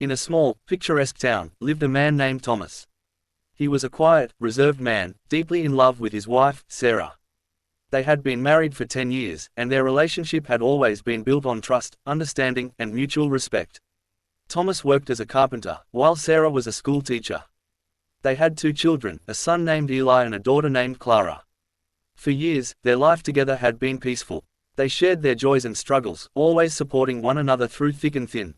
In a small, picturesque town, lived a man named Thomas. He was a quiet, reserved man, deeply in love with his wife, Sarah. They had been married for 10 years, and their relationship had always been built on trust, understanding, and mutual respect. Thomas worked as a carpenter, while Sarah was a school teacher. They had 2 children, a son named Eli and a daughter named Clara. For years, their life together had been peaceful. They shared their joys and struggles, always supporting one another through thick and thin.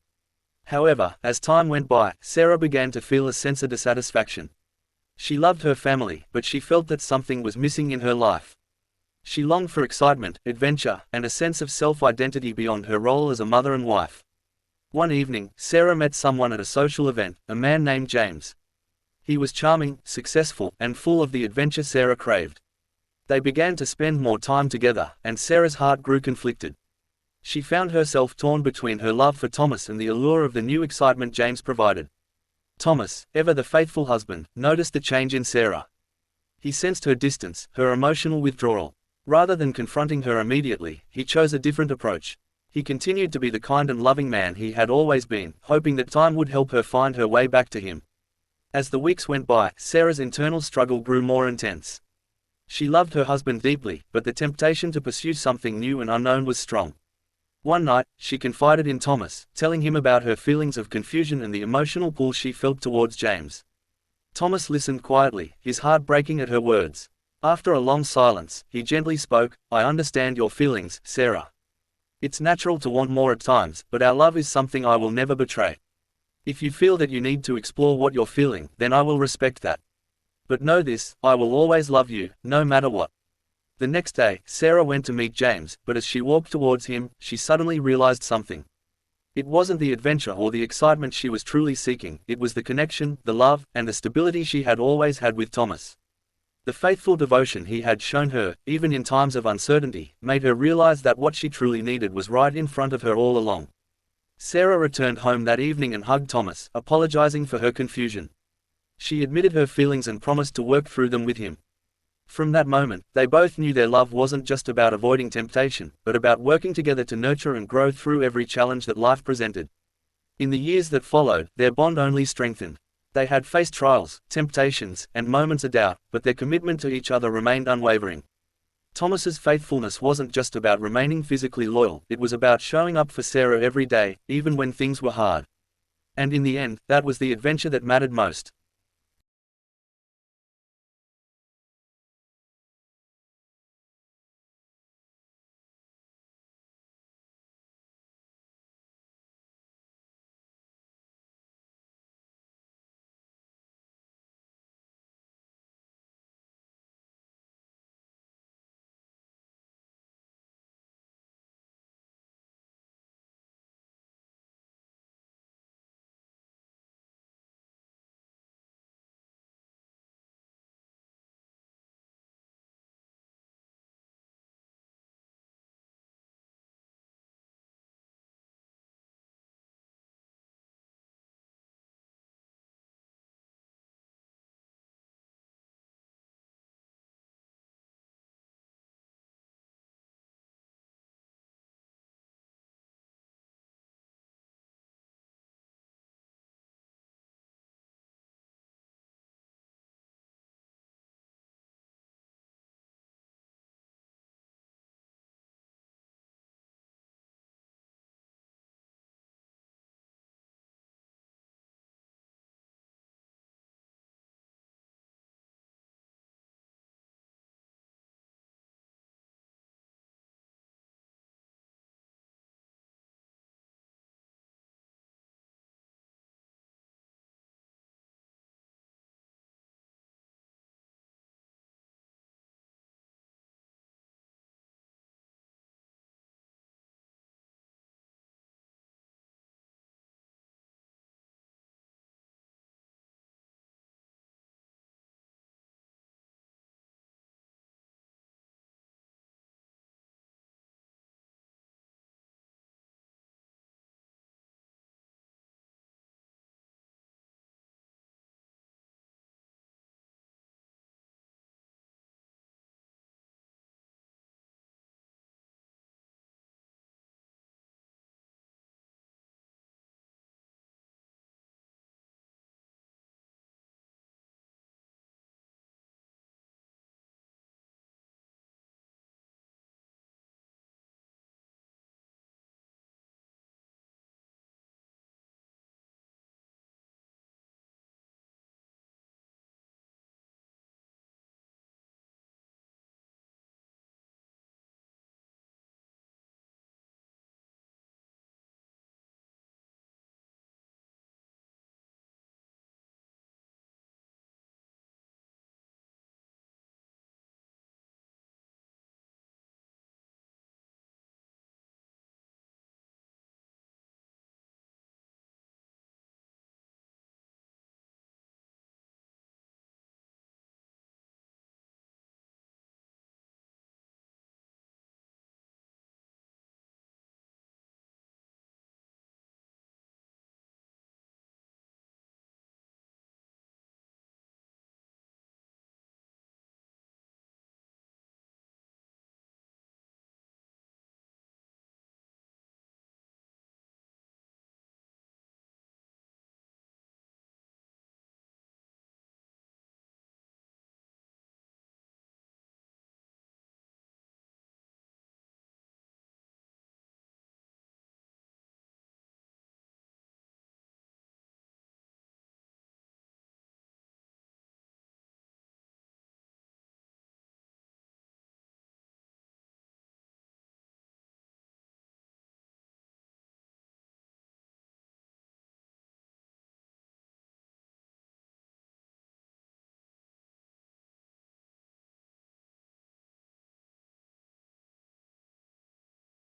However, as time went by, Sarah began to feel a sense of dissatisfaction. She loved her family, but she felt that something was missing in her life. She longed for excitement, adventure, and a sense of self-identity beyond her role as a mother and wife. One evening, Sarah met someone at a social event, a man named James. He was charming, successful, and full of the adventure Sarah craved. They began to spend more time together, and Sarah's heart grew conflicted. She found herself torn between her love for Thomas and the allure of the new excitement James provided. Thomas, ever the faithful husband, noticed the change in Sarah. He sensed her distance, her emotional withdrawal. Rather than confronting her immediately, he chose a different approach. He continued to be the kind and loving man he had always been, hoping that time would help her find her way back to him. As the weeks went by, Sarah's internal struggle grew more intense. She loved her husband deeply, but the temptation to pursue something new and unknown was strong. One night, she confided in Thomas, telling him about her feelings of confusion and the emotional pull she felt towards James. Thomas listened quietly, his heart breaking at her words. After a long silence, he gently spoke, "I understand your feelings, Sarah. It's natural to want more at times, but our love is something I will never betray. If you feel that you need to explore what you're feeling, then I will respect that. But know this, I will always love you, no matter what." The next day, Sarah went to meet James, but as she walked towards him, she suddenly realized something. It wasn't the adventure or the excitement she was truly seeking, it was the connection, the love, and the stability she had always had with Thomas. The faithful devotion he had shown her, even in times of uncertainty, made her realize that what she truly needed was right in front of her all along. Sarah returned home that evening and hugged Thomas, apologizing for her confusion. She admitted her feelings and promised to work through them with him. From that moment, they both knew their love wasn't just about avoiding temptation, but about working together to nurture and grow through every challenge that life presented. In the years that followed, their bond only strengthened. They had faced trials, temptations, and moments of doubt, but their commitment to each other remained unwavering. Thomas's faithfulness wasn't just about remaining physically loyal, it was about showing up for Sarah every day, even when things were hard. And in the end, that was the adventure that mattered most.